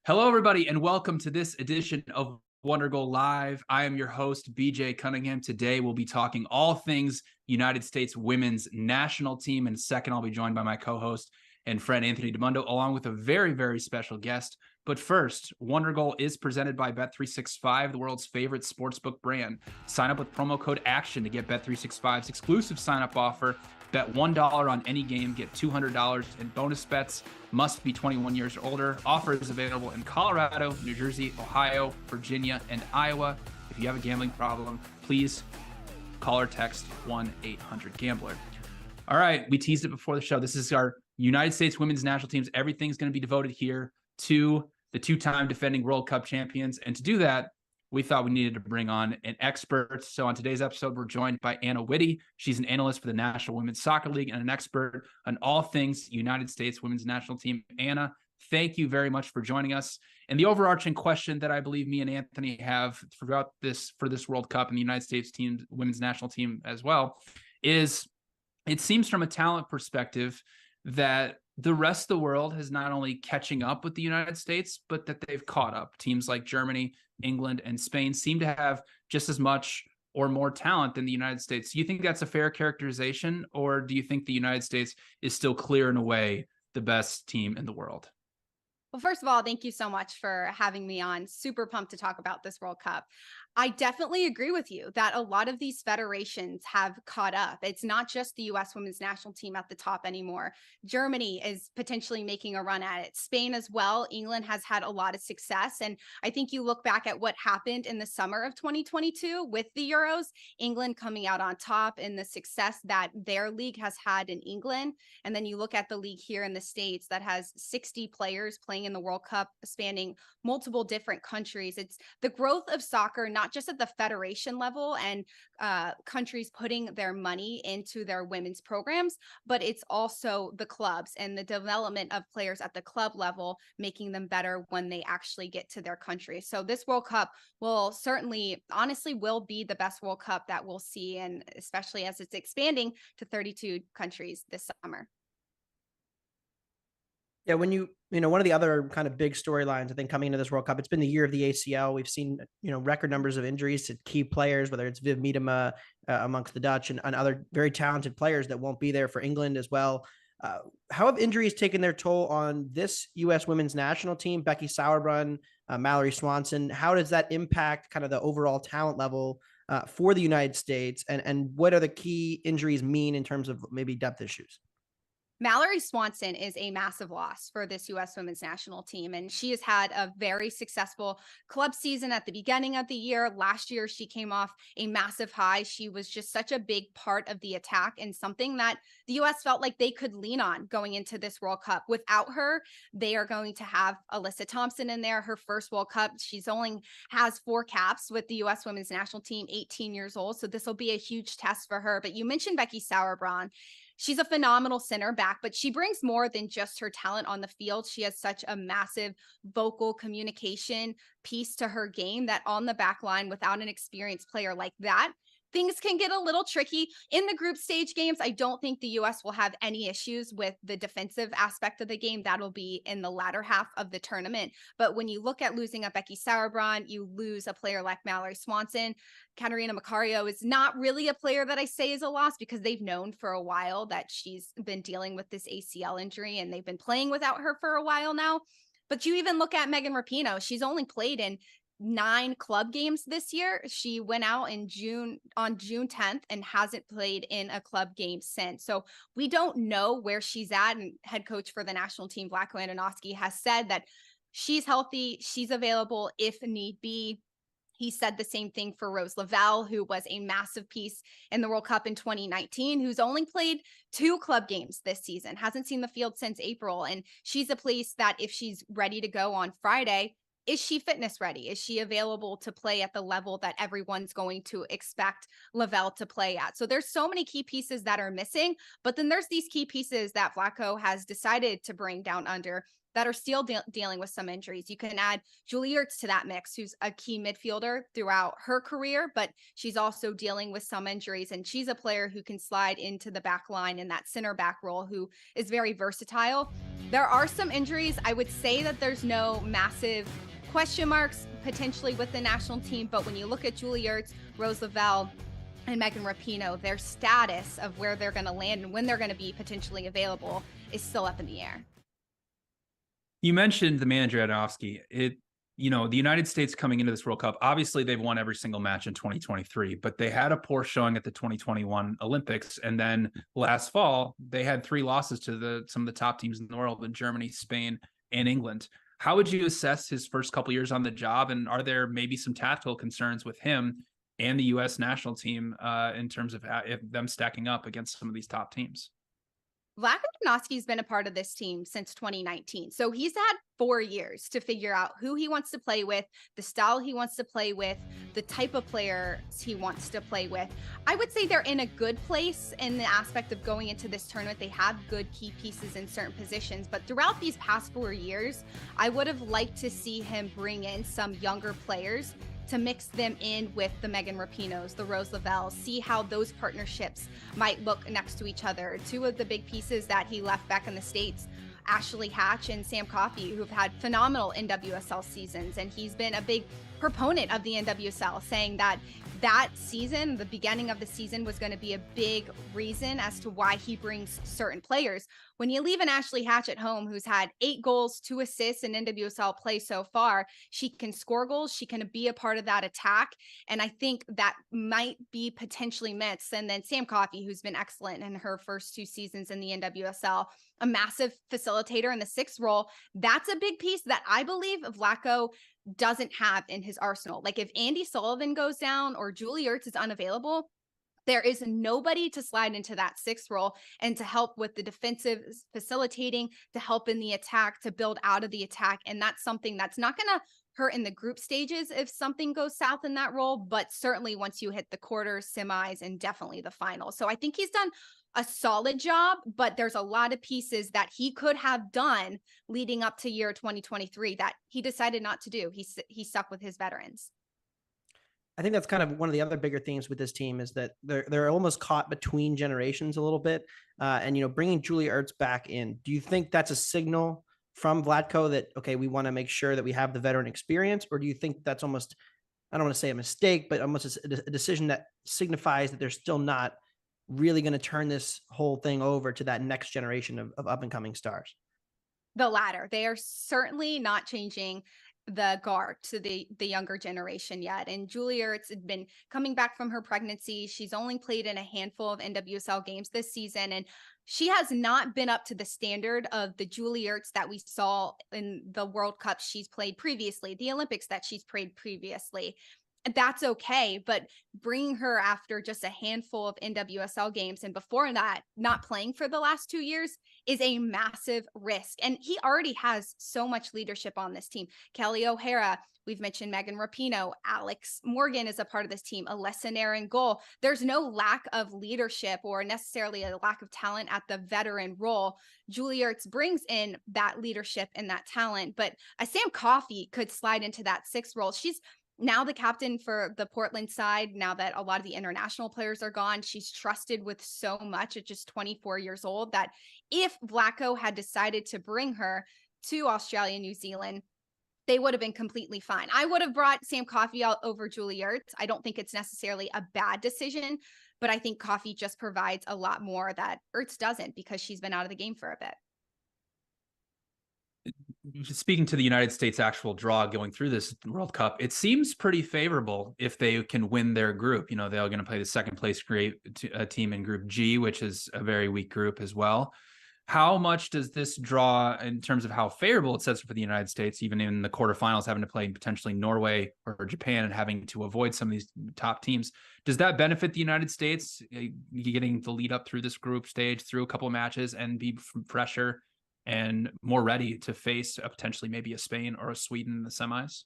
Hello, everybody, and welcome to this edition of Wondergoal Live. I am your host, BJ Cunningham. Today, we'll be talking all things United States women's national team. And second, I'll be joined by my co-host and friend, Anthony DeMundo, along with a very, very special guest. But first, Wondergoal is presented by Bet365, the world's favorite sportsbook brand. Sign up with promo code ACTION to get Bet365's exclusive sign-up offer. Bet $1 on any game, get $200 in bonus bets. Must be 21 years or older. Offer is available in Colorado, New Jersey, Ohio, Virginia, and Iowa. If you have a gambling problem, please call or text 1-800-GAMBLER. All right, we teased it before the show. This is our United States women's national teams. Everything's going to be devoted here to the two-time defending World Cup champions. And to do that, we thought we needed to bring on an expert. So on today's episode, we're joined by Anna Witty. She's an analyst for the National Women's Soccer League and an expert on all things United States women's national team. Anna, thank you very much for joining us. And the overarching question that I believe me and Anthony have throughout this World Cup and the United States team, women's national team as well, is it seems from a talent perspective that the rest of the world is not only catching up with the United States, but that they've caught up. Teams like Germany, England, and Spain seem to have just as much or more talent than the United States. Do you think that's a fair characterization, or do you think the United States is still clear and away the best team in the world? Well, first of all, thank you so much for having me on. Super pumped to talk about this World Cup. I definitely agree with you that a lot of these federations have caught up. It's not just the U.S. women's national team at the top anymore. Germany is potentially making a run at it. Spain as well. England has had a lot of success. And I think you look back at what happened in the summer of 2022 with the Euros, England coming out on top and the success that their league has had in England. And then you look at the league here in the States that has 60 players playing in the World Cup spanning multiple different countries. It's the growth of soccer, not just at the federation level and countries putting their money into their women's programs, but it's also the clubs and the development of players at the club level, making them better when they actually get to their country. So this World Cup will certainly, honestly, will be the best World Cup that we'll see, and especially as it's expanding to 32 countries this summer. Yeah, when you know, one of the other kind of big storylines, I think, coming into this World Cup, it's been the year of the ACL. We've seen, record numbers of injuries to key players, whether it's Viv Miedema amongst the Dutch and other very talented players that won't be there for England as well. How have injuries taken their toll on this U.S. women's national team? Becky Sauerbrunn, Mallory Swanson. How does that impact kind of the overall talent level for the United States? And what are the key injuries mean in terms of maybe depth issues? Mallory Swanson is a massive loss for this U.S. women's national team, and she has had a very successful club season at the beginning of the year. Last year, she came off a massive high. She was just such a big part of the attack and something that the U.S. felt like they could lean on going into this World Cup. Without her, they are going to have Alyssa Thompson in there, her first World Cup. She's only has 4 caps with the U.S. women's national team, 18 years old, so this will be a huge test for her. But you mentioned Becky Sauerbrunn. She's a phenomenal center back, but she brings more than just her talent on the field. She has such a massive vocal communication piece to her game that on the back line, without an experienced player like that, things can get a little tricky. In the group stage games, I don't think the U.S. will have any issues with the defensive aspect of the game. That'll be in the latter half of the tournament. But when you look at losing a Becky Sauerbrunn, you lose a player like Mallory Swanson. Katarina Macario is not really a player that I say is a loss, because they've known for a while that she's been dealing with this ACL injury and they've been playing without her for a while now. But you even look at Megan Rapinoe. She's only played in 9 club games this year. She went out on June 10th and hasn't played in a club game since. So we don't know where she's at. And head coach for the national team, Vlatko Andonovski, has said that she's healthy, she's available if need be. He said the same thing for Rose Lavelle, who was a massive piece in the World Cup in 2019, who's only played 2 club games this season, hasn't seen the field since April. And she's a place that if she's ready to go on Friday, is she fitness ready? Is she available to play at the level that everyone's going to expect Lavelle to play at? So there's so many key pieces that are missing, but then there's these key pieces that Vlatko has decided to bring down under that are still dealing with some injuries. You can add Julie Ertz to that mix, who's a key midfielder throughout her career, but she's also dealing with some injuries. And she's a player who can slide into the back line in that center back role, who is very versatile. There are some injuries. I would say that there's no massive question marks potentially with the national team, but when you look at Julie Ertz, Rose Lavelle, and Megan Rapinoe, their status of where they're going to land and when they're going to be potentially available is still up in the air. You mentioned the manager Adamowski. The United States coming into this World Cup, obviously they've won every single match in 2023, but they had a poor showing at the 2021 Olympics. And then last fall, they had 3 losses to some of the top teams in the world in Germany, Spain, and England. How would you assess his first couple years on the job? And are there maybe some tactical concerns with him and the U.S. national team in terms of them stacking up against some of these top teams? Vlatko Adamowski's been a part of this team since 2019. So he's had 4 years to figure out who he wants to play with, the style he wants to play with, the type of players he wants to play with. I would say they're in a good place in the aspect of going into this tournament. They have good key pieces in certain positions, but throughout these past 4 years, I would have liked to see him bring in some younger players to mix them in with the Megan Rapinoes, the Rose Lavelle, see how those partnerships might look next to each other. 2 of the big pieces that he left back in the States, Ashley Hatch and Sam Coffey, who've had phenomenal NWSL seasons. And he's been a big proponent of the NWSL, saying that season, the beginning of the season, was going to be a big reason as to why he brings certain players. When you leave an Ashley Hatch at home, who's had 8 goals, 2 assists in NWSL play so far, she can score goals. She can be a part of that attack. And I think that might be potentially missed. And then Sam Coffey, who's been excellent in her first 2 seasons in the NWSL, a massive facilitator in the 6th role. That's a big piece that I believe Vlatko doesn't have in his arsenal. Like if Andy Sullivan goes down or Julie Ertz is unavailable, there is nobody to slide into that 6th role and to help with the defensive facilitating, to help in the attack, to build out of the attack. And that's something that's not going to hurt in the group stages if something goes south in that role, but certainly once you hit the quarters, semis, and definitely the final. So I think he's done a solid job, but there's a lot of pieces that he could have done leading up to year 2023 that he decided not to do. He stuck with his veterans. I think that's kind of one of the other bigger themes with this team is that they're almost caught between generations a little bit. And bringing Julie Ertz back in, do you think that's a signal from Vlatko that, okay, we want to make sure that we have the veteran experience? Or do you think that's almost, I don't want to say a mistake, but almost a decision that signifies that they're still not really going to turn this whole thing over to that next generation of up and coming stars? The latter. They are certainly not changing the guard to the younger generation yet. And Julie Ertz had been coming back from her pregnancy. She's only played in a handful of NWSL games this season, and she has not been up to the standard of the Julie Ertz that we saw in the World Cup she's played previously, the Olympics that she's played previously. That's okay, but bringing her after just a handful of NWSL games and before that, not playing for the last 2 years is a massive risk. And he already has so much leadership on this team. Kelly O'Hara, we've mentioned Megan Rapinoe, Alex Morgan is a part of this team, Alessa Nair in goal. There's no lack of leadership or necessarily a lack of talent at the veteran role. Julie Ertz brings in that leadership and that talent, but a Sam Coffey could slide into that 6th role. She's now the captain for the Portland side, now that a lot of the international players are gone. She's trusted with so much at just 24 years old that if Vlatko had decided to bring her to Australia, New Zealand, they would have been completely fine. I would have brought Sam Coffey out over Julie Ertz. I don't think it's necessarily a bad decision, but I think Coffey just provides a lot more that Ertz doesn't because she's been out of the game for a bit. Speaking to the United States actual draw going through this World Cup, it seems pretty favorable if they can win their group. They're going to play the 2nd place team in Group G, which is a very weak group as well. How much does this draw in terms of how favorable it sets for the United States, even in the quarterfinals, having to play potentially Norway or Japan and having to avoid some of these top teams? Does that benefit the United States, getting the lead up through this group stage, through a couple of matches, and be fresher and more ready to face potentially maybe a Spain or a Sweden in the semis?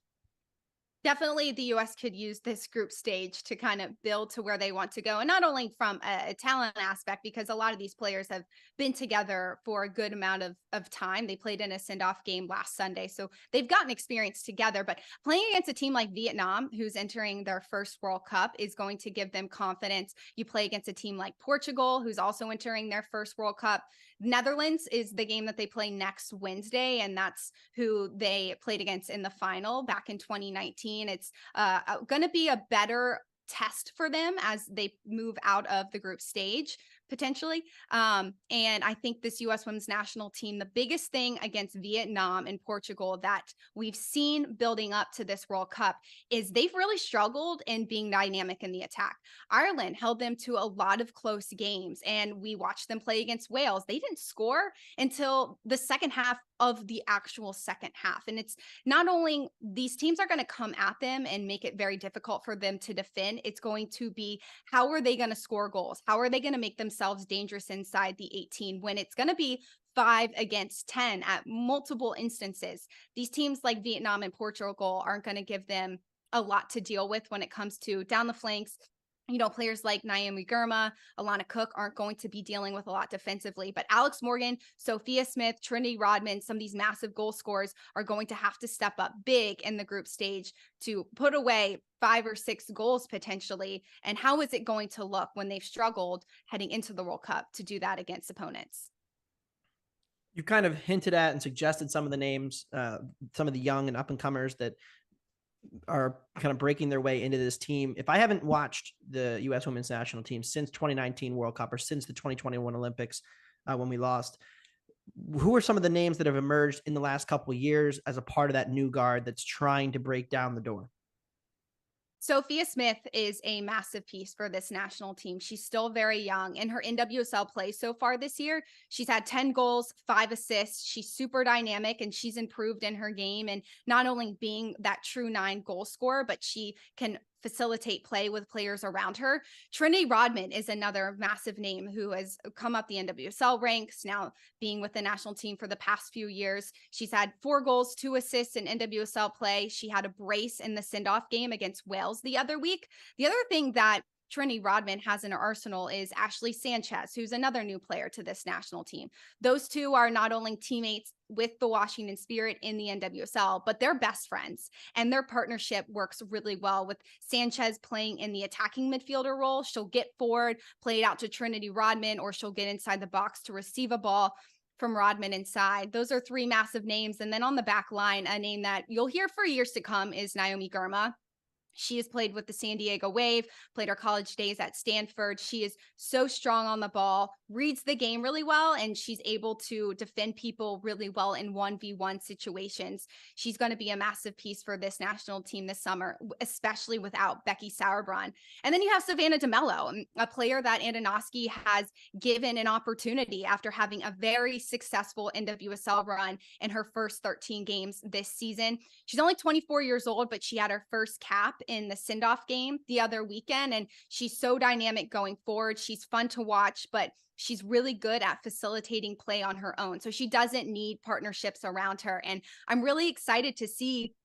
Definitely, the US could use this group stage to kind of build to where they want to go. And not only from a talent aspect, because a lot of these players have been together for a good amount of time. They played in a send-off game last Sunday. So they've gotten experience together. But playing against a team like Vietnam, who's entering their first World Cup, is going to give them confidence. You play against a team like Portugal, who's also entering their first World Cup. Netherlands is the game that they play next Wednesday, and that's who they played against in the final back in 2019. It's going to be a better test for them as they move out of the group stage potentially. And I think this U.S. women's national team, the biggest thing against Vietnam and Portugal that we've seen building up to this World Cup is they've really struggled in being dynamic in the attack. Ireland held them to a lot of close games, and we watched them play against Wales. They didn't score until the second half of the actual second half. And it's not only these teams are going to come at them and make it very difficult for them to defend. It's going to be, how are they going to score goals? How are they going to make themselves dangerous inside the 18 when it's going to be 5 against 10 at multiple instances? These teams like Vietnam and Portugal aren't going to give them a lot to deal with when it comes to down the flanks. Players like Naomi Girma, Alana Cook aren't going to be dealing with a lot defensively, but Alex Morgan, Sophia Smith, Trinity Rodman, some of these massive goal scorers are going to have to step up big in the group stage to put away 5 or 6 goals potentially. And how is it going to look when they've struggled heading into the World Cup to do that against opponents? You kind of hinted at and suggested some of the names, some of the young and up and comers that are kind of breaking their way into this team. If I haven't watched the U.S. women's national team since 2019 World Cup or since the 2021 Olympics when we lost, who are some of the names that have emerged in the last couple of years as a part of that new guard that's trying to break down the door? Sophia Smith is a massive piece for this national team. She's still very young. In her NWSL play so far this year, she's had 10 goals, 5 assists. She's super dynamic and she's improved in her game. And not only being that true 9 goal scorer, but she can facilitate play with players around her. Trinity Rodman is another massive name who has come up the NWSL ranks, now being with the national team for the past few years. She's had 4 goals, 2 assists in NWSL play. She had a brace in the send-off game against Wales the other week. The other thing that Trinity Rodman has in her arsenal is Ashley Sanchez, who's another new player to this national team. Those two are not only teammates with the Washington Spirit in the NWSL, but they're best friends. And their partnership works really well with Sanchez playing in the attacking midfielder role. She'll get forward, play it out to Trinity Rodman, or she'll get inside the box to receive a ball from Rodman inside. Those are 3 massive names. And then on the back line, a name that you'll hear for years to come is Naomi Girma. She has played with the San Diego Wave, played her college days at Stanford. She is so strong on the ball, reads the game really well, and she's able to defend people really well in 1v1 situations. She's going to be a massive piece for this national team this summer, especially without Becky Sauerbrunn. And then you have Savannah DeMello, a player that Andonoski has given an opportunity after having a very successful NWSL run in her first 13 games this season. She's only 24 years old, but she had her first cap in the send-off game the other weekend, and she's so dynamic going forward. She's fun to watch, but she's really good at facilitating play on her own. So she doesn't need partnerships around her. And I'm really excited to see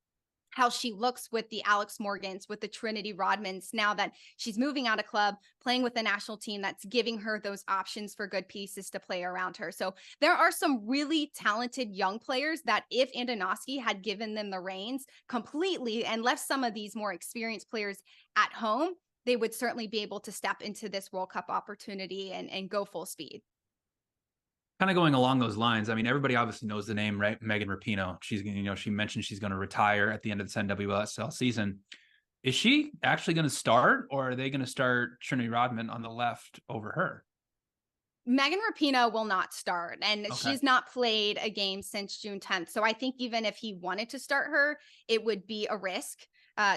how she looks with the Alex Morgans, with the Trinity Rodmans, now that she's moving out of club, playing with the national team that's giving her those options for good pieces to play around her. So there are some really talented young players that if Andonoski had given them the reins completely and left some of these more experienced players at home, they would certainly be able to step into this World Cup opportunity and go full speed. Kind of going along those lines, I mean, everybody obviously knows the name, right? Megan Rapinoe. She's, she mentioned she's going to retire at the end of this NWSL season. Is she actually going to start, or are they going to start Trinity Rodman on the left over her? Megan Rapinoe will not start, and she's not played a game since June 10th. So I think even if he wanted to start her, it would be a risk.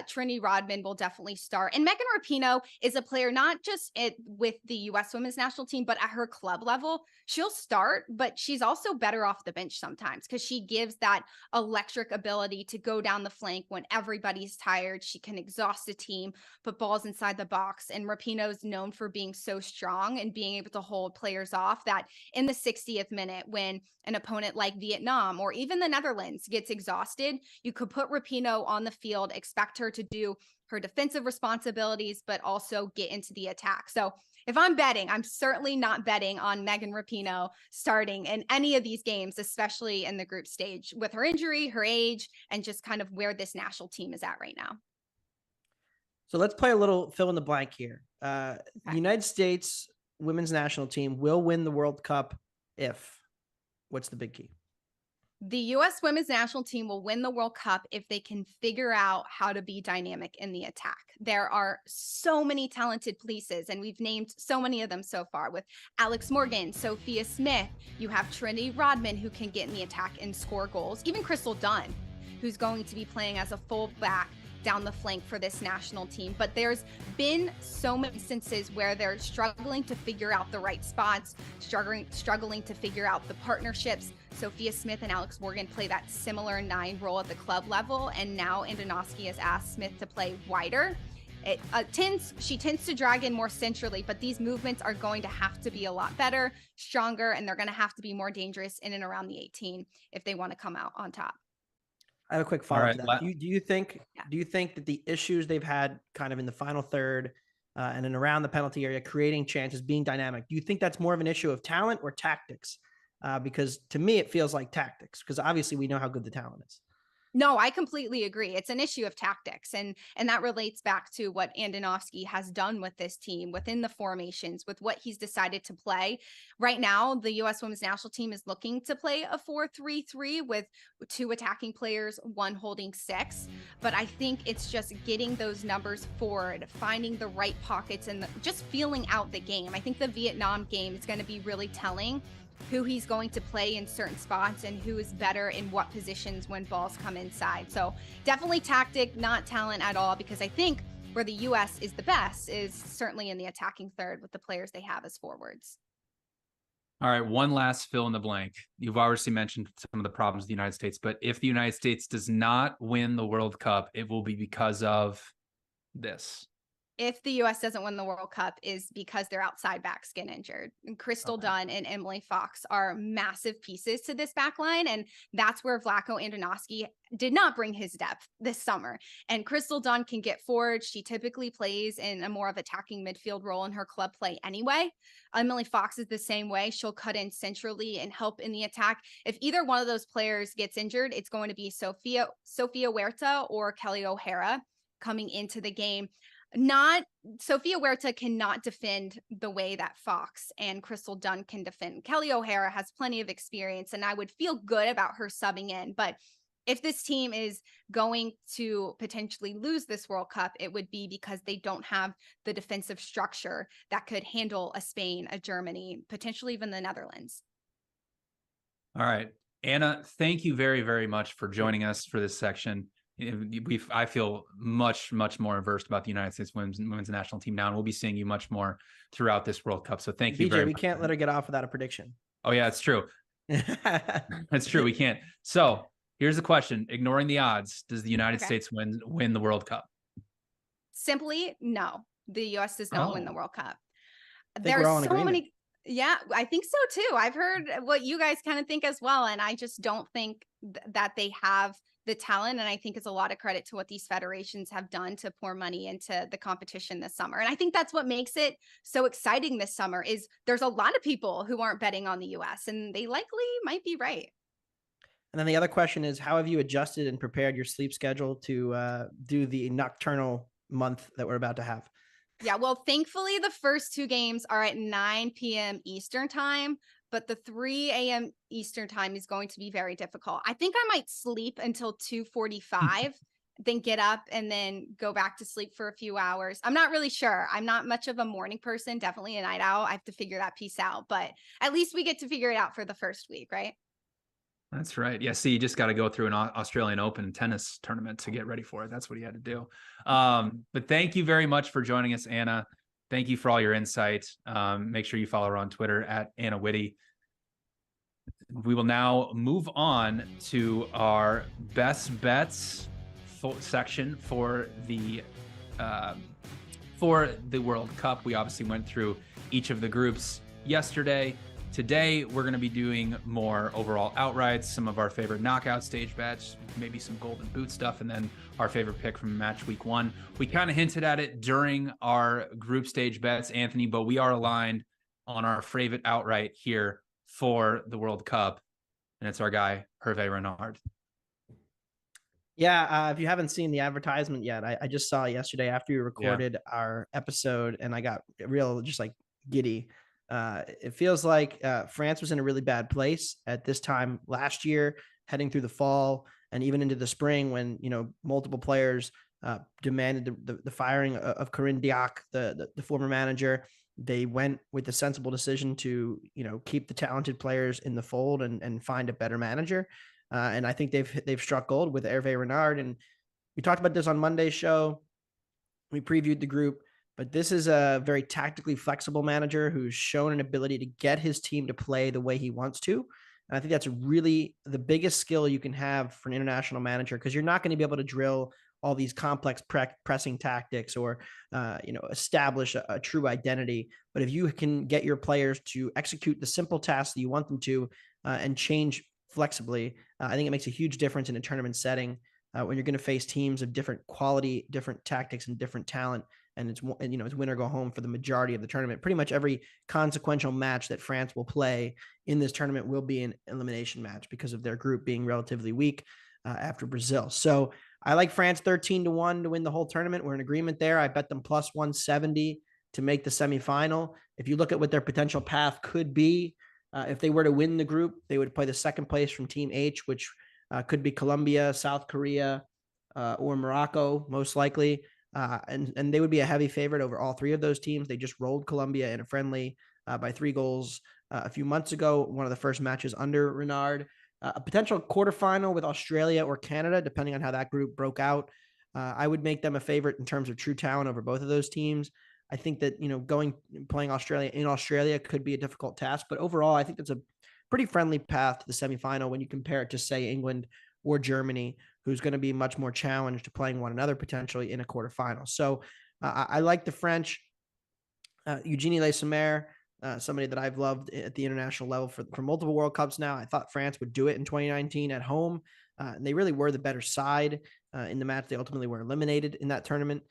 Trinity Rodman will definitely start. And Megan Rapinoe is a player not just with the U.S. women's national team, but at her club level. She'll start, but she's also better off the bench sometimes because she gives that electric ability to go down the flank when everybody's tired. She can exhaust a team, put balls inside the box. And Rapinoe's known for being so strong and being able to hold players off that in the 60th minute, when an opponent like Vietnam or even the Netherlands gets exhausted, you could put Rapinoe on the field, expect expect her to do her defensive responsibilities, but also get into the attack. So if I'm betting, I'm certainly not betting on Megan Rapinoe starting in any of these games, especially in the group stage with her injury, her age, and just kind of where this national team is at right now. So let's play a little fill in the blank here. The United States women's national team will win the World Cup if, what's the big key? The U.S. women's national team will win the World Cup if they can figure out how to be dynamic in the attack. There are so many talented pieces, and we've named so many of them so far with Alex Morgan, Sophia Smith. You have Trinity Rodman, who can get in the attack and score goals. Even Crystal Dunn, who's going to be playing as a fullback down the flank for this national team. But there's been so many instances where they're struggling to figure out the right spots, struggling to figure out the partnerships. Sophia Smith and Alex Morgan play that similar 9 role at the club level, and now Andonovski has asked Smith to play wider. She tends to drag in more centrally, but these movements are going to have to be a lot better, stronger, and they're going to have to be more dangerous in and around the 18 if they want to come out on top. I have a quick follow-up to that. Do you think that the issues they've had kind of in the final third and then around the penalty area, creating chances, being dynamic, do you think that's more of an issue of talent or tactics? Because to me, it feels like tactics, because obviously we know how good the talent is. No, I completely agree. It's an issue of tactics. And that relates back to what Andonovski has done with this team within the formations, with what he's decided to play. Right now, the U.S. women's national team is looking to play a 4-3-3 with 2 attacking players, 1 holding 6. But I think it's just getting those numbers forward, finding the right pockets, and just feeling out the game. I think the Vietnam game is going to be really telling who he's going to play in certain spots and who is better in what positions when balls come inside. So definitely tactic, not talent at all, because I think where the U.S. is the best is certainly in the attacking third with the players they have as forwards. All right, one last fill in the blank. You've obviously mentioned some of the problems of the United States, but if the United States does not win the World Cup, it will be because of this. If the U.S. doesn't win the World Cup is because their outside backs get injured. And Crystal Dunn and Emily Fox are massive pieces to this back line. And that's where Vlatko Andonovski did not bring his depth this summer. And Crystal Dunn can get forward. She typically plays in a more of attacking midfield role in her club play anyway. Emily Fox is the same way. She'll cut in centrally and help in the attack. If either one of those players gets injured, it's going to be Sophia Huerta or Kelly O'Hara coming into the game. Sophia Huerta cannot defend the way that Fox and Crystal Dunn can defend. Kelly O'Hara has plenty of experience, and I would feel good about her subbing in. But if this team is going to potentially lose this World Cup, it would be because they don't have the defensive structure that could handle a Spain, a Germany, potentially even the Netherlands. All right. Anna, thank you very, very much for joining us for this section. I feel much more versed about the United States women's national team now, and we'll be seeing you much more throughout this World Cup. So thank you very much. We can't let her get off without a prediction. Oh yeah, it's true. That's true. We can't. So here's the question: ignoring the odds, does the United States win the World Cup? Simply, no. The U.S. does not win the World Cup. There's so many. Yeah, I think so too. I've heard what you guys kind of think as well, and I just don't think that they have the talent. And I think it's a lot of credit to what these federations have done to pour money into the competition this summer. And I think that's what makes it so exciting this summer is there's a lot of people who aren't betting on the U.S. and they likely might be right. And then the other question is, how have you adjusted and prepared your sleep schedule to do the nocturnal month that we're about to have? Yeah, well, thankfully, the first 2 games are at 9 p.m. Eastern time, but the 3 a.m. Eastern time is going to be very difficult. I think I might sleep until 2:45, then get up and then go back to sleep for a few hours. I'm not really sure. I'm not much of a morning person, definitely a night owl. I have to figure that piece out, but at least we get to figure it out for the first week, right? That's right. Yeah. See, you just got to go through an Australian Open tennis tournament to get ready for it. That's what you had to do. But thank you very much for joining us, Anna. Thank you for all your insight. Make sure you follow her on Twitter at Anna Witty. We will now move on to our best bets section for the World Cup. We obviously went through each of the groups yesterday. Today, we're going to be doing more overall outrights, some of our favorite knockout stage bets, maybe some golden boot stuff, and then our favorite pick from match week 1. We kind of hinted at it during our group stage bets, Anthony, but we are aligned on our favorite outright here for the World Cup, and it's our guy, Hervé Renard. Yeah, if you haven't seen the advertisement yet, I just saw it yesterday after we recorded our episode, and I got real just like giddy. It feels like France was in a really bad place at this time last year, heading through the fall and even into the spring when, multiple players demanded the firing of Corinne Diacre, the former manager. They went with the sensible decision to, keep the talented players in the fold and find a better manager. And I think they've struck gold with Hervé Renard. And we talked about this on Monday's show. We previewed the group, but this is a very tactically flexible manager who's shown an ability to get his team to play the way he wants to. And I think that's really the biggest skill you can have for an international manager, because you're not going to be able to drill all these complex pressing tactics or, establish a true identity. But if you can get your players to execute the simple tasks that you want them to and change flexibly, I think it makes a huge difference in a tournament setting when you're going to face teams of different quality, different tactics, and different talent. And it's win or go home for the majority of the tournament. Pretty much every consequential match that France will play in this tournament will be an elimination match because of their group being relatively weak after Brazil. So I like France 13-1 to win the whole tournament. We're in agreement there. I bet them plus 170 to make the semifinal. If you look at what their potential path could be, if they were to win the group, they would play the second place from Team H, which could be Colombia, South Korea, or Morocco, most likely. And they would be a heavy favorite over all three of those teams. They just rolled Colombia in a friendly by 3 goals a few months ago, one of the first matches under Renard. A potential quarterfinal with Australia or Canada, depending on how that group broke out. I would make them a favorite in terms of true talent over both of those teams. I think that, playing Australia in Australia could be a difficult task, but overall, I think that's a pretty friendly path to the semifinal when you compare it to, say, England or Germany, who's going to be much more challenged to playing one another potentially in a quarterfinal. So I like the French. Eugenie Le Sommer, somebody that I've loved at the international level for multiple World Cups now. I thought France would do it in 2019 at home. And they really were the better side in the match. They ultimately were eliminated in that tournament.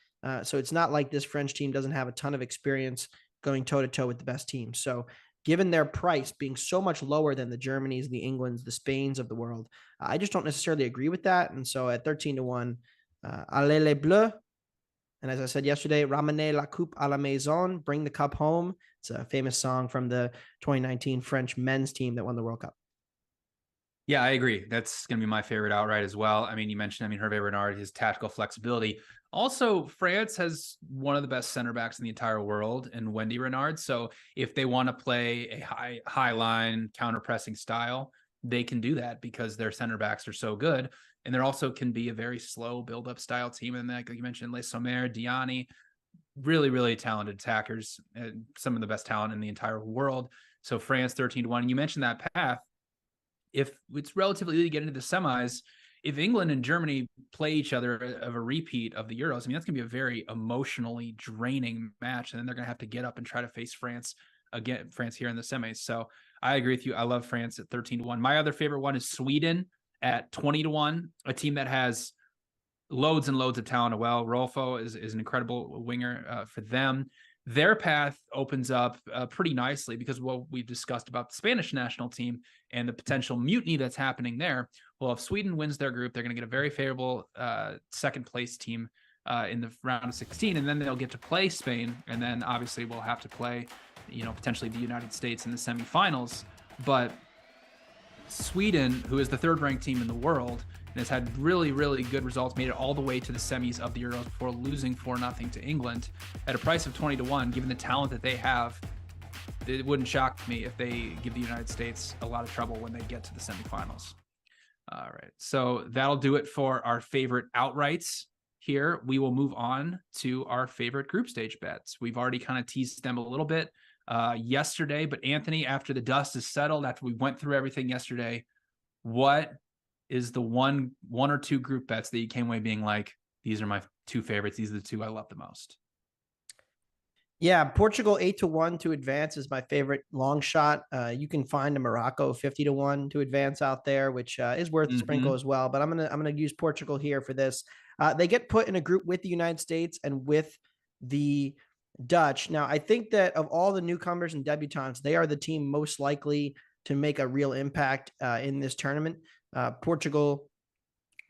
So it's not like this French team doesn't have a ton of experience going toe-to-toe with the best teams. So given their price being so much lower than the Germanys, the Englands, the Spains of the world, I just don't necessarily agree with that. And so at 13-1, allez les bleus. And as I said yesterday, ramenez la coupe à la maison, bring the cup home. It's a famous song from the 2019 French men's team that won the World Cup. Yeah, I agree. That's going to be my favorite outright as well. I mean, you mentioned, Hervé Renard, his tactical flexibility. Also, France has one of the best center backs in the entire world in Wendy Renard. So if they want to play a high line counter pressing style, they can do that because their center backs are so good. And there also can be a very slow build up style team. And like you mentioned, Le Sommer, Diani, really, really talented attackers, some of the best talent in the entire world. So France 13-1. And you mentioned that path. If it's relatively easy to get into the semis, if England and Germany play each other of a repeat of the Euros, that's going to be a very emotionally draining match. And then they're going to have to get up and try to face France here in the semis. So I agree with you. I love France at 13-1. My other favorite one is Sweden at 20-1, a team that has loads and loads of talent. Well, Rolfo is an incredible winger for them. Their path opens up pretty nicely because what we've discussed about the Spanish national team and the potential mutiny that's happening there. Well, if Sweden wins their group, they're going to get a very favorable second place team in the round of 16, and then they'll get to play Spain. And then obviously we'll have to play, potentially the United States in the semifinals. But Sweden, who is the 3rd ranked team in the world, and has had really, really good results, made it all the way to the semis of the Euros before losing 4-0 to England at a price of 20-1. Given the talent that they have, it wouldn't shock me if they give the United States a lot of trouble when they get to the semifinals. All right, so that'll do it for our favorite outrights here. We will move on to our favorite group stage bets. We've already kind of teased them a little bit yesterday, but Anthony, after the dust is settled, after we went through everything yesterday, what is the one or two group bets that you came away being like, these are my 2 favorites, these are the 2 I love the most? Yeah, Portugal 8-1 to advance is my favorite long shot. You can find a Morocco 50-1 to advance out there, which is worth a sprinkle as well. But I'm gonna use Portugal here for this. They get put in a group with the United States and with the Dutch. Now, I think that of all the newcomers and debutantes, they are the team most likely to make a real impact in this tournament. Portugal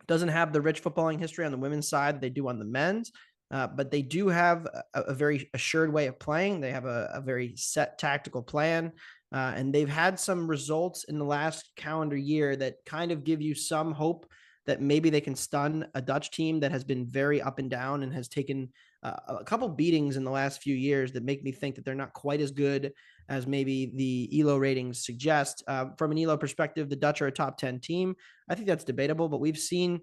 doesn't have the rich footballing history on the women's side that they do on the men's. But they do have a very assured way of playing. They have a very set tactical plan. And they've had some results in the last calendar year that kind of give you some hope that maybe they can stun a Dutch team that has been very up and down and has taken a couple beatings in the last few years that make me think that they're not quite as good as maybe the ELO ratings suggest. From an ELO perspective, the Dutch are a top 10 team. I think that's debatable, but we've seen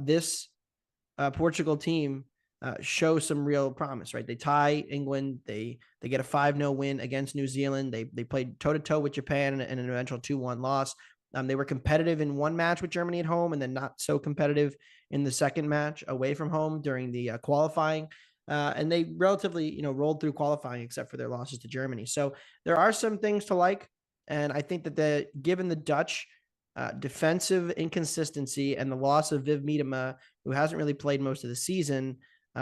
this Portugal team show some real promise, right? They tie England. They get a 5-0 win against New Zealand. They played toe-to-toe with Japan in an eventual 2-1 loss. They were competitive in one match with Germany at home and then not so competitive in the second match away from home during the qualifying. And they relatively, rolled through qualifying except for their losses to Germany. So there are some things to like. And I think that given the Dutch defensive inconsistency and the loss of Viv Miedema, who hasn't really played most of the season,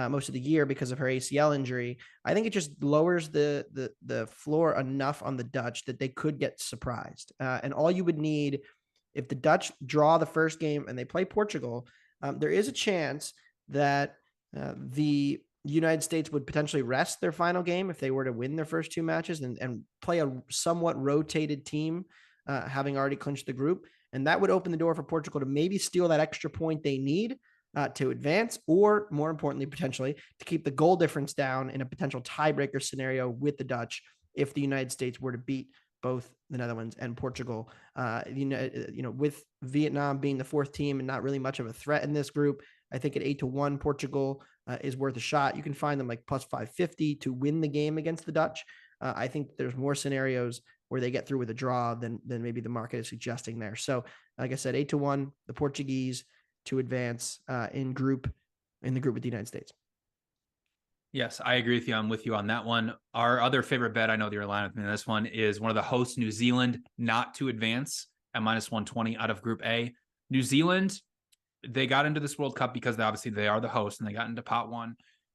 most of the year because of her ACL injury, I think it just lowers the floor enough on the Dutch that they could get surprised. And all you would need, if the Dutch draw the first game and they play Portugal, there is a chance that the United States would potentially rest their final game if they were to win their first two matches and play a somewhat rotated team, having already clinched the group. And that would open the door for Portugal to maybe steal that extra point they need to advance, or more importantly, potentially to keep the goal difference down in a potential tiebreaker scenario with the Dutch if the United States were to beat both the Netherlands and Portugal. With Vietnam being the fourth team and not really much of a threat in this group, I think at 8-1, Portugal is worth a shot. You can find them like plus 550 to win the game against the Dutch. I think there's more scenarios where they get through with a draw than maybe the market is suggesting there. So, like I said, 8-1, the Portuguese to advance in the group with the United States. Yes, I agree with you. I'm with you on that one. Our other favorite bet, I know you're aligned with me on this one, is one of the hosts, New Zealand, not to advance at minus 120 out of Group A. New Zealand, they got into this World Cup because they are the host and they got into pot one.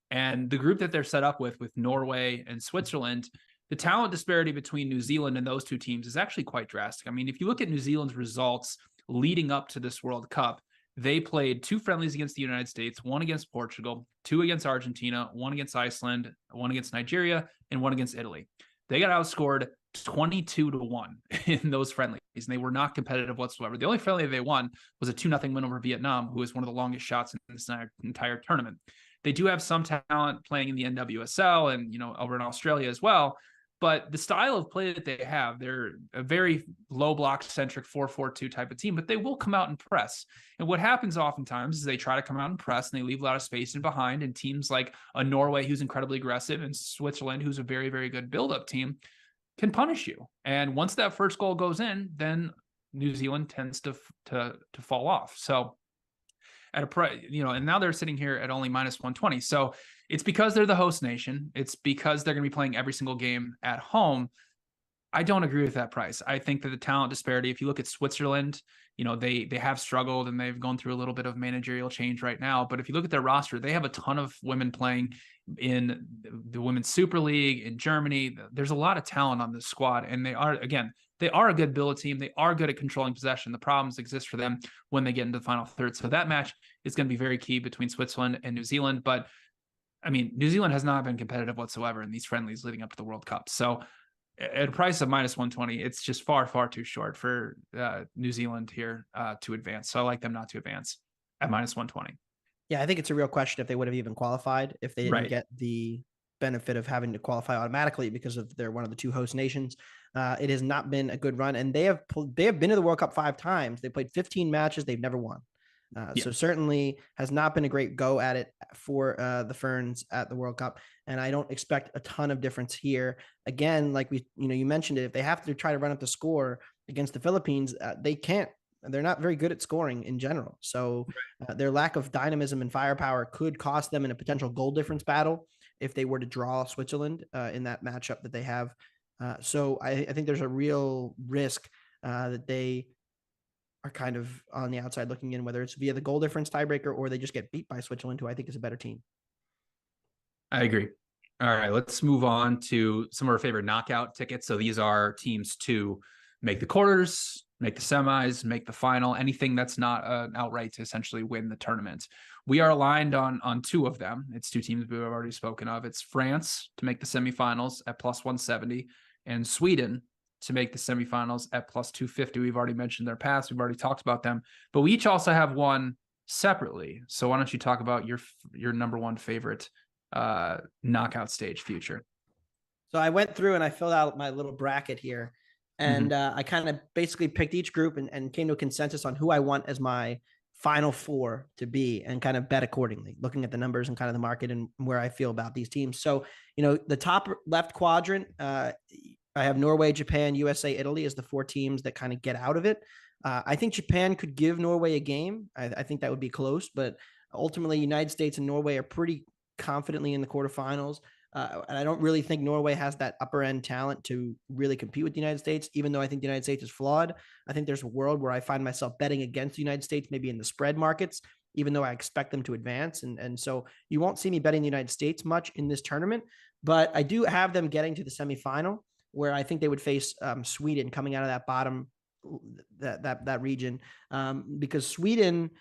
And the group that they're set up with Norway and Switzerland, the talent disparity between New Zealand and those two teams is actually quite drastic. I mean, if you look at New Zealand's results leading up to this World Cup, they played 2 friendlies against the United States, 1 against Portugal, 2 against Argentina, 1 against Iceland, 1 against Nigeria, and 1 against Italy. They got outscored 22-1 in those friendlies, and they were not competitive whatsoever. The only friendly they won was a 2-0 win over Vietnam, who is one of the longest shots in this entire tournament. They do have some talent playing in the NWSL and, over in Australia as well. But the style of play that they have, they're a very low block centric 4-4-2 type of team, but they will come out and press. And what happens oftentimes is they try to come out and press and they leave a lot of space in behind, and teams like a Norway, who's incredibly aggressive, and Switzerland, who's a very, very good build-up team, can punish you. And once that first goal goes in, then New Zealand tends to fall off. So at a price, and now they're sitting here at only minus 120. So it's because they're the host nation. It's because they're going to be playing every single game at home. I don't agree with that price. I think that the talent disparity, if you look at Switzerland, they have struggled and they've gone through a little bit of managerial change right now. But if you look at their roster, they have a ton of women playing in the Women's Super League in Germany. There's a lot of talent on this squad, and they are a good build team. They are good at controlling possession. The problems exist for them when they get into the final third. So that match is going to be very key between Switzerland and New Zealand. But I mean, New Zealand has not been competitive whatsoever in these friendlies leading up to the World Cup. So at a price of minus 120, it's just far, far too short for New Zealand here to advance. So I like them not to advance at minus 120. Yeah, I think it's a real question if they would have even qualified if they didn't get the benefit of having to qualify automatically because of they're one of the 2 host nations. It has not been a good run, and they have been to the World Cup 5 times. They played 15 matches. They've never won. So certainly has not been a great go at it for the Ferns at the World Cup. And I don't expect a ton of difference here. Again, like you mentioned it, if they have to try to run up the score against the Philippines, they can't. They're not very good at scoring in general. So their lack of dynamism and firepower could cost them in a potential goal difference battle if they were to draw Switzerland in that matchup that they have. So I think there's a real risk that they are kind of on the outside looking in, whether it's via the goal difference tiebreaker or they just get beat by Switzerland, who I think is a better team. I agree. All right, let's move on to some of our favorite knockout tickets. So these are teams to make the quarters, make the semis, make the final, anything that's not outright to essentially win the tournament. We are aligned on two of them. It's two teams we've already spoken of. It's France to make the semifinals at plus 170 and Sweden to make the semifinals at plus 250. We've already mentioned their past. We've already talked about them, but we each also have one separately. So why don't you talk about your number one favorite knockout stage future? So I went through and I filled out my little bracket here, and I kind of basically picked each group and came to a consensus on who I want as my final four to be, and kind of bet accordingly, looking at the numbers and kind of the market and where I feel about these teams. So, the top left quadrant, I have Norway, Japan, USA, Italy as the four teams that kind of get out of it. I think Japan could give Norway a game. I think that would be close, but ultimately United States and Norway are pretty confidently in the quarterfinals. And I don't really think Norway has that upper end talent to really compete with the United States, even though I think the United States is flawed. I think there's a world where I find myself betting against the United States, maybe in the spread markets, even though I expect them to advance. And so you won't see me betting the United States much in this tournament, but I do have them getting to the semifinal, where I think they would face Sweden coming out of that bottom, that region, because Sweden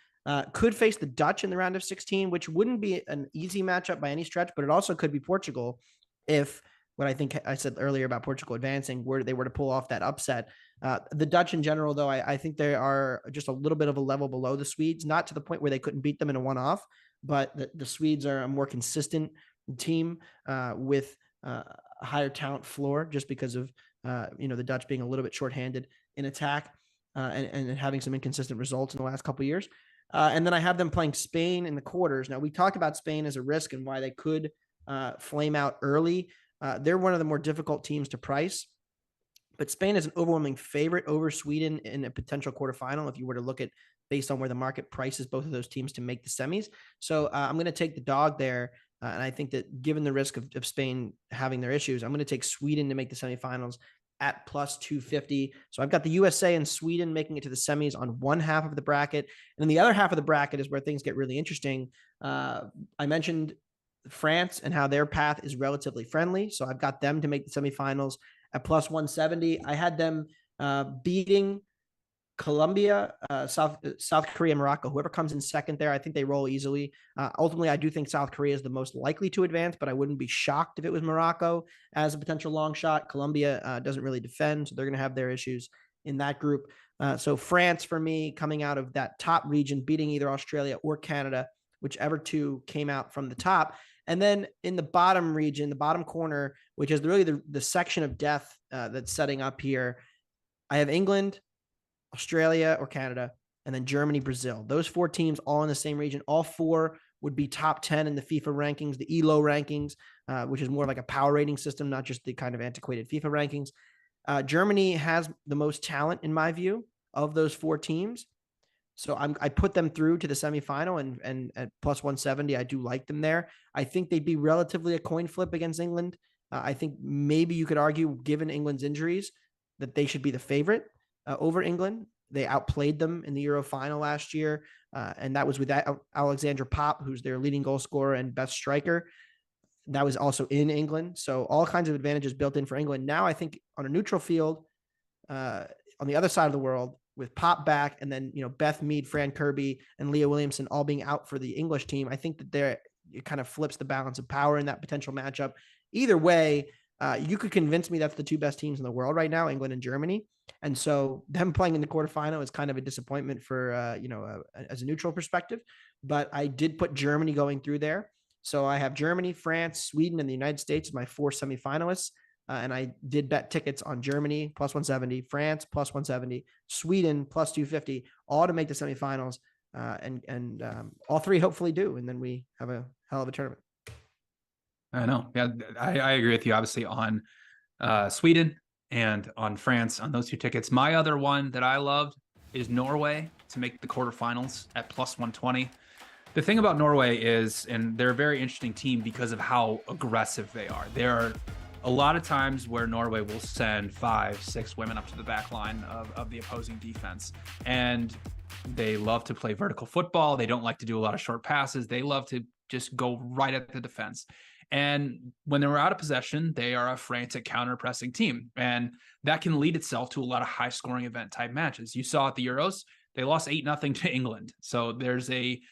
could face the Dutch in the round of 16, which wouldn't be an easy matchup by any stretch, but it also could be Portugal if what I think I said earlier about Portugal advancing, where they were to pull off that upset. The Dutch in general, though, I think they are just a little bit of a level below the Swedes, not to the point where they couldn't beat them in a one-off, but the Swedes are a more consistent team with a higher talent floor, just because of the Dutch being a little bit shorthanded in attack and having some inconsistent results in the last couple of years. And then I have them playing Spain in the quarters. Now, we talked about Spain as a risk and why they could flame out early. They're one of the more difficult teams to price, but Spain is an overwhelming favorite over Sweden in a potential quarterfinal if you were to look at based on where the market prices both of those teams to make the semis. So I'm going to take the dog there. And I think that given the risk of Spain having their issues, I'm going to take Sweden to make the semifinals at plus 250. So I've got the USA and Sweden making it to the semis on one half of the bracket. And then the other half of the bracket is where things get really interesting. I mentioned France and how their path is relatively friendly. So I've got them to make the semifinals at plus 170. I had them beating Colombia, South Korea, Morocco. Whoever comes in second there, I think they roll easily. Ultimately, I do think South Korea is the most likely to advance, but I wouldn't be shocked if it was Morocco as a potential long shot. Colombia doesn't really defend, so they're going to have their issues in that group. So France, for me, coming out of that top region, beating either Australia or Canada, whichever two came out from the top. And then in the bottom region, the bottom corner, which is really the section of death that's setting up here, I have England, Australia or Canada, and then Germany, Brazil. Those four teams all in the same region. All four would be top 10 in the FIFA rankings, the ELO rankings, which is more like a power rating system, not just the kind of antiquated FIFA rankings. Germany has the most talent, in my view, of those four teams. So I put them through to the semifinal, and at plus 170, I do like them there. I think they'd be relatively a coin flip against England. I think maybe you could argue, given England's injuries, that they should be the favorite over England. They outplayed them in the Euro final last year, and that was with Alexander Popp, who's their leading goal scorer and best striker. That was also in England. So all kinds of advantages built in for England. Now I think on a neutral field, on the other side of the world, with Pop back, and then Beth Mead, Fran Kirby, and Leah Williamson all being out for the English team, I think that it kind of flips the balance of power in that potential matchup. Either way, you could convince me that's the two best teams in the world right now, England and Germany. And so them playing in the quarterfinal is kind of a disappointment for, as a neutral perspective. But I did put Germany going through there. So I have Germany, France, Sweden, and the United States as my four semifinalists. And I did bet tickets on Germany plus 170, France plus 170, Sweden plus 250, all to make the semifinals. And all three hopefully do. And then we have a hell of a tournament. I know. Yeah, I agree with you, obviously, on Sweden and on France on those two tickets. My other one that I loved is Norway to make the quarterfinals at plus 120. The thing about Norway is, and they're a very interesting team because of how aggressive they are. There are a lot of times where Norway will send 5, 6 women up to the back line of the opposing defense. And they love to play vertical football. They don't like to do a lot of short passes. They love to just go right at the defense. And when they're out of possession, they are a frantic counter-pressing team. And that can lead itself to a lot of high-scoring event-type matches. You saw at the Euros, they lost 8-0 to England. So there's a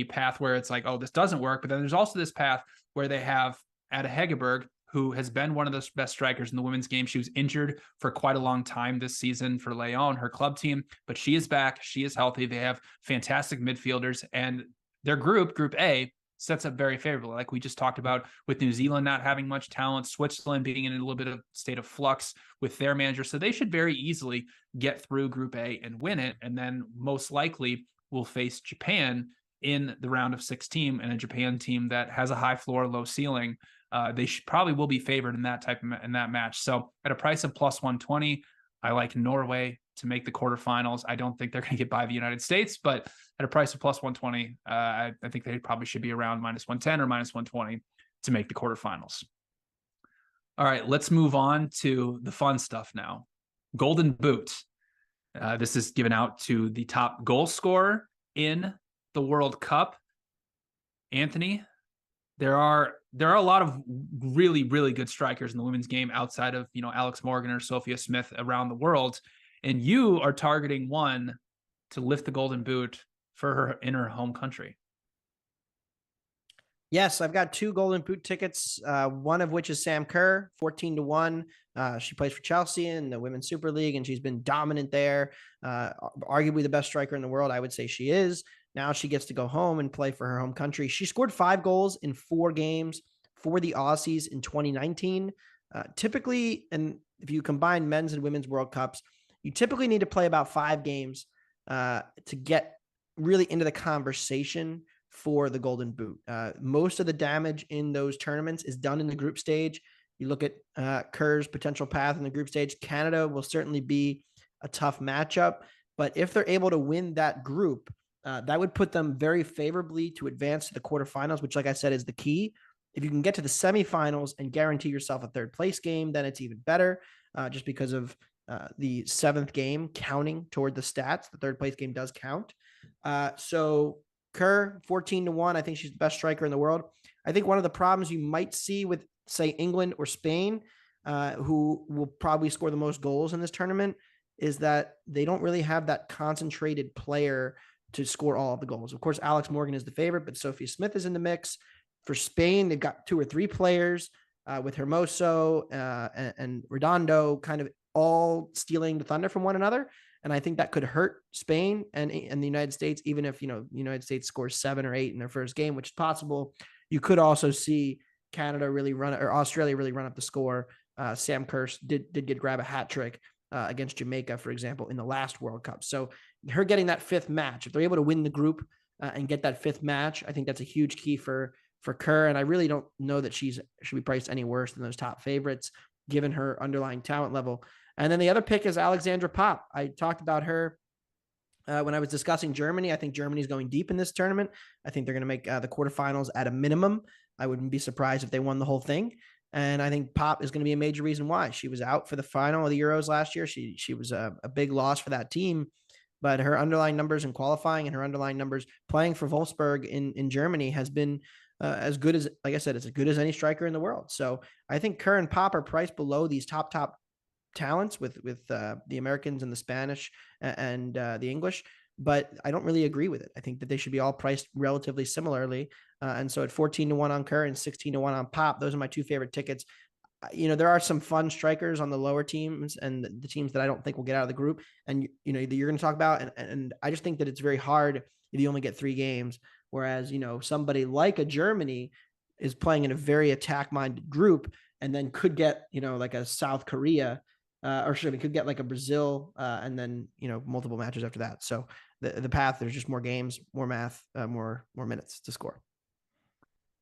path where it's like, oh, this doesn't work. But then there's also this path where they have Anna Hegerberg, who has been one of the best strikers in the women's game. She was injured for quite a long time this season for Lyon, her club team, but she is back. She is healthy. They have fantastic midfielders, and their group A, sets up very favorably. Like we just talked about with New Zealand not having much talent, Switzerland being in a little bit of state of flux with their manager. So they should very easily get through Group A and win it. And then most likely will face Japan in the round of 16, and a Japan team that has a high floor, low ceiling. They probably will be favored in that match. So at a price of plus 120, I like Norway to make the quarterfinals. I don't think they're going to get by the United States, but at a price of plus 120, I think they probably should be around minus 110 or minus 120 to make the quarterfinals. All right, let's move on to the fun stuff now. Golden Boot. This is given out to the top goal scorer in the World Cup. Anthony, there are a lot of really, really good strikers in the women's game outside of, Alex Morgan or Sophia Smith around the world. And you are targeting one to lift the Golden Boot for her in her home country. Yes, I've got 2 Golden Boot tickets, one of which is Sam Kerr, 14-1. She plays for Chelsea in the Women's Super League, and she's been dominant there. Arguably the best striker in the world, I would say she is. Now she gets to go home and play for her home country. She scored 5 goals in 4 games for the Aussies in 2019. Typically, and if you combine men's and women's World Cups, you typically need to play about 5 games to get really into the conversation for the Golden Boot. Most of the damage in those tournaments is done in the group stage. You look at Kerr's potential path in the group stage. Canada will certainly be a tough matchup, but if they're able to win that group, that would put them very favorably to advance to the quarterfinals, which, like I said, is the key. If you can get to the semifinals and guarantee yourself a 3rd place game, then it's even better, just because of the 7th game counting toward the stats. The 3rd place game does count. So Kerr, 14-1. I think she's the best striker in the world. I think one of the problems you might see with, say, England or Spain, who will probably score the most goals in this tournament, is that they don't really have that concentrated player to score all of the goals. Of course, Alex Morgan is the favorite, but Sophia Smith is in the mix. For Spain, they've got 2 or 3 players with Hermoso and Redondo kind of all stealing the thunder from one another. And I think that could hurt Spain and the United States, even if, the United States scores 7 or 8 in their first game, which is possible. You could also see Canada really or Australia really run up the score. Sam Kerr did grab a hat trick against Jamaica, for example, in the last World Cup. So her getting that 5th match, if they're able to win the group and get that 5th match, I think that's a huge key for Kerr. And I really don't know that she should be priced any worse than those top favorites, given her underlying talent level. And then the other pick is Alexandra Popp. I talked about her when I was discussing Germany. I think Germany's going deep in this tournament. I think they're going to make the quarterfinals at a minimum. I wouldn't be surprised if they won the whole thing. And I think Popp is going to be a major reason why. She was out for the final of the Euros last year. She was a big loss for that team, but her underlying numbers in qualifying and her underlying numbers playing for Wolfsburg in Germany has been as good as, like I said, it's as good as any striker in the world. So I think Kerr and Popp are priced below these top talents with the Americans and the Spanish and the English, but I don't really agree with it. I think that they should be all priced relatively similarly. And so at 14-1 on Kerr and 16-1 on Popp, those are my 2 favorite tickets. There are some fun strikers on the lower teams and the teams that I don't think will get out of the group. And, that you're going to talk about. And I just think that it's very hard if you only get 3 games. Whereas, somebody like a Germany is playing in a very attack-minded group and then could get, like a South Korea could get like a Brazil and then, multiple matches after that. So the path, there's just more games, more math, more minutes to score.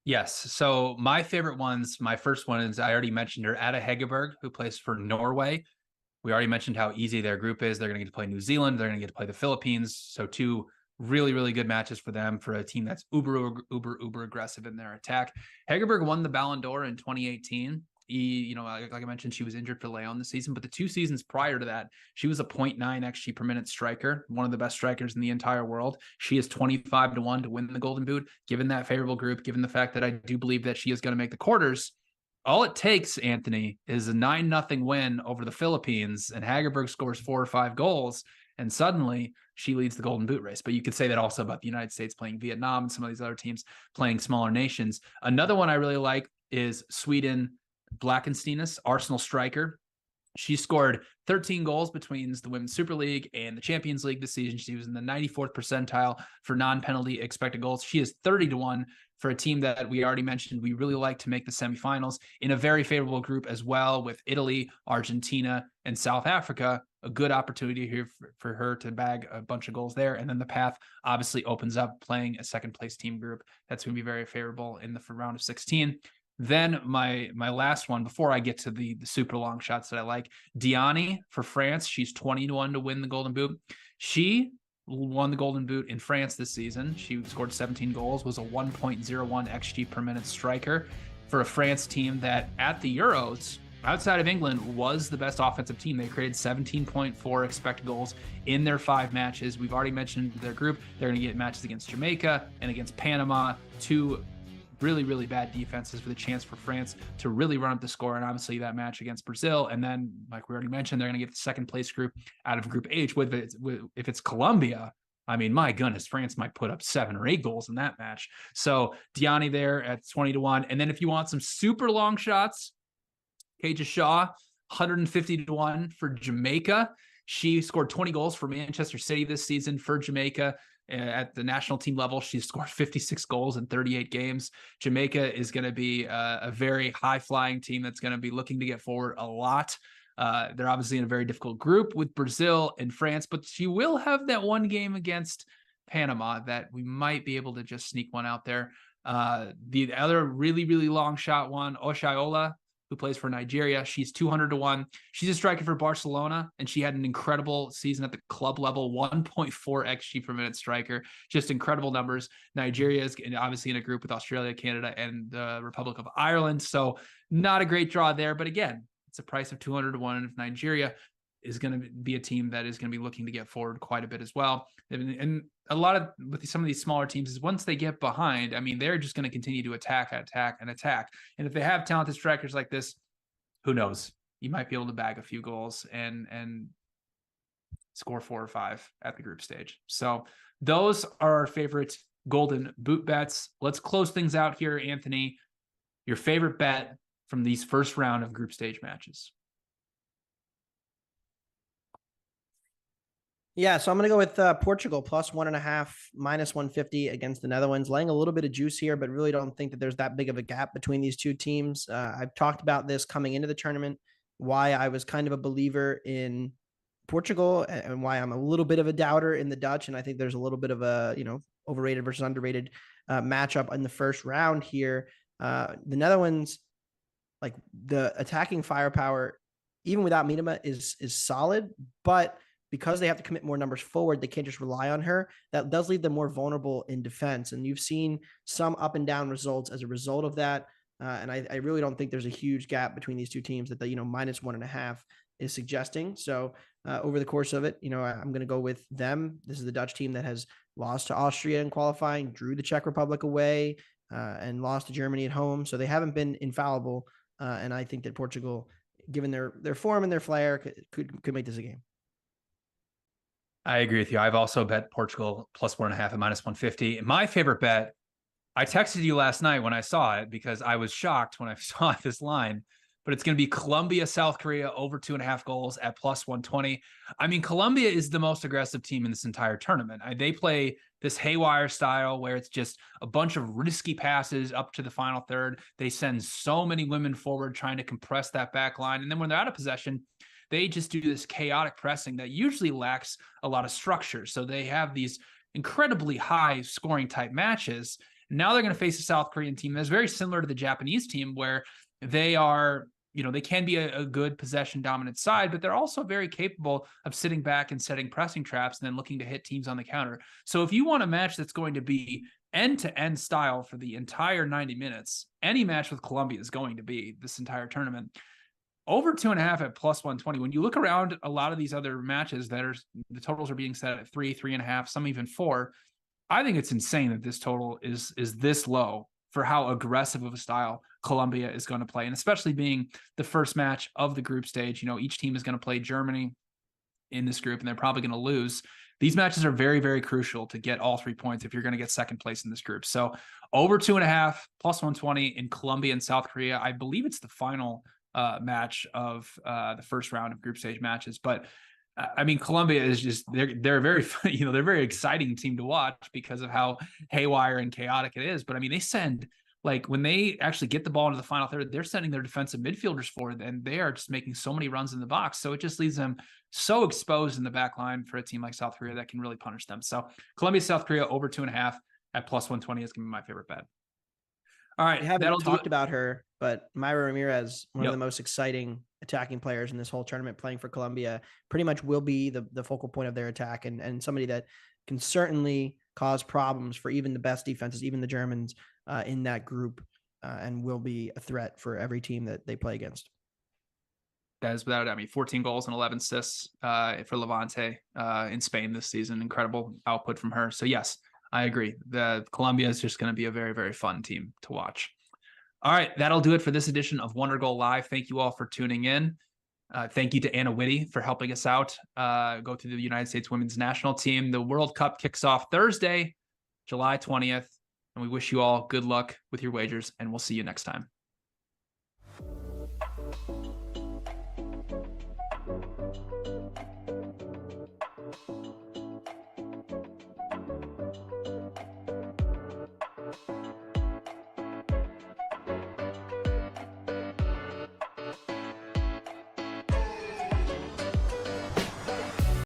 Yes. So my favorite ones, my first one is, I already mentioned her, Anna Hegerberg, who plays for Norway. We already mentioned how easy their group is. They're going to get to play New Zealand. They're going to get to play the Philippines. So 2 Really, really good matches for them, for a team that's uber aggressive in their attack. Hegerberg won the Ballon d'Or in 2018. Like I mentioned, she was injured for Leon this season, but the 2 seasons prior to that, she was a 0.9 XG per minute striker, one of the best strikers in the entire world. She is 25-1 to win the Golden Boot. Given that favorable group, given the fact that I do believe that she is going to make the quarters, all it takes, Anthony, is a 9-0 win over the Philippines, and Hagerberg scores 4 or 5 goals, and suddenly she leads the Golden Boot race. But you could say that also about the United States playing Vietnam and some of these other teams playing smaller nations. Another one I really like is Sweden Blackenstenius, Arsenal striker. She scored 13 goals between the Women's Super League and the Champions League this season. She was in the 94th percentile for non-penalty expected goals. She is 30-1 for a team that we already mentioned we really like to make the semifinals, in a very favorable group as well, with Italy, Argentina, and South Africa. A good opportunity here for her to bag a bunch of goals there. And then the path obviously opens up playing a second place team group. That's going to be very favorable in the round of 16. Then my last one, before I get to the super long shots that I like, Diani for France. She's 20-1 to win the Golden Boot. She won the Golden Boot in France this season. She scored 17 goals, was a 1.01 XG per minute striker for a France team that at the Euros, outside of England, was the best offensive team. They created 17.4 expected goals in their 5 matches. We've already mentioned their group. They're going to get matches against Jamaica and against Panama, 2 really, really bad defenses, for the chance for France to really run up the score. And obviously that match against Brazil. And then, like we already mentioned, they're going to get the second place group out of Group H. If it's Colombia, I mean, my goodness, France might put up 7 or 8 goals in that match. So Diani there at 20-1. And then if you want some super long shots, Keisha Shaw, 150-1 for Jamaica. She scored 20 goals for Manchester City this season for Jamaica. At the national team level, she's scored 56 goals in 38 games. Jamaica is going to be a very high-flying team that's going to be looking to get forward a lot. They're obviously in a very difficult group with Brazil and France, but she will have that one game against Panama that we might be able to just sneak one out there. The other really, really long shot one, Oshaiola, who plays for Nigeria. She's 200-1. She's a striker for Barcelona, and she had an incredible season at the club level, 1.4 XG per minute striker. Just incredible numbers. Nigeria is obviously in a group with Australia, Canada, and the Republic of Ireland. So not a great draw there, but again, it's a price of 200-1. And if Nigeria is going to be a team that is going to be looking to get forward quite a bit as well. And a lot of with some of these smaller teams is once they get behind, I mean, they're just going to continue to attack. And if they have talented strikers like this, who knows? You might be able to bag a few goals and score 4 or 5 at the group stage. So those are our favorite Golden Boot bets. Let's close things out here, Anthony. Your favorite bet from these first round of group stage matches. Yeah, so I'm going to go with Portugal plus 1.5, minus 150 against the Netherlands, laying a little bit of juice here, but really don't think that there's that big of a gap between these two teams. I've talked about this coming into the tournament, why I was kind of a believer in Portugal and why I'm a little bit of a doubter in the Dutch. And I think there's a little bit of a, overrated versus underrated matchup in the first round here. The Netherlands, like the attacking firepower, even without Miedema is solid, but because they have to commit more numbers forward, they can't just rely on her. That does leave them more vulnerable in defense. And you've seen some up and down results as a result of that. And I really don't think there's a huge gap between these two teams that the, minus 1.5 is suggesting. So over the course of it, I'm going to go with them. This is the Dutch team that has lost to Austria in qualifying, drew the Czech Republic away, and lost to Germany at home. So they haven't been infallible. And I think that Portugal, given their form and their flair, could make this a game. I agree with you. I've also bet Portugal plus 1.5 at minus 150. My favorite bet, I texted you last night when I saw it because I was shocked when I saw this line, but it's going to be Colombia, South Korea over 2.5 goals at plus 120. I mean, Colombia is the most aggressive team in this entire tournament. They play this haywire style where it's just a bunch of risky passes up to the final third. They send so many women forward trying to compress that back line. And then when they're out of possession, they just do this chaotic pressing that usually lacks a lot of structure. So they have these incredibly high scoring type matches. Now they're going to face a South Korean team that's very similar to the Japanese team, where they are they can be a good possession dominant side, but they're also very capable of sitting back and setting pressing traps and then looking to hit teams on the counter. So if you want a match that's going to be end-to-end style for the entire 90 minutes, any match with Colombia is going to be this entire tournament. Over 2.5 at +120. When you look around a lot of these other matches the totals are being set at 3, 3.5, some even 4. I think it's insane that this total is this low for how aggressive of a style Colombia is going to play. And especially being the first match of the group stage, each team is going to play Germany in this group, and they're probably going to lose. These matches are very, very crucial to get all 3 points if you're going to get second place in this group. So over 2.5 +120 in Colombia and South Korea. I believe it's the final match of the first round of group stage matches. But I mean, Colombia is just, they're very, they're a very exciting team to watch because of how haywire and chaotic it is. But I mean, they send, like, when they actually get the ball into the final third, they're sending their defensive midfielders forward, and they are just making so many runs in the box. So it just leaves them so exposed in the back line for a team like South Korea that can really punish them. So Colombia, South Korea over 2.5 at +120 is going to be my favorite bet. All right. We haven't talked about her, but Mayra Ramirez, one of the most exciting attacking players in this whole tournament, playing for Colombia, pretty much will be the focal point of their attack, and somebody that can certainly cause problems for even the best defenses, even the Germans in that group, and will be a threat for every team that they play against. That is without, 14 goals and 11 assists for Levante in Spain this season. Incredible output from her. So yes, I agree. The Colombia is just going to be a very, very fun team to watch. All right, that'll do it for this edition of Wondergoal Live. Thank you all for tuning in. Thank you to Anna Witty for helping us out. Go to the United States women's national team. The World Cup kicks off Thursday, July 20th, and we wish you all good luck with your wagers, and we'll see you next time.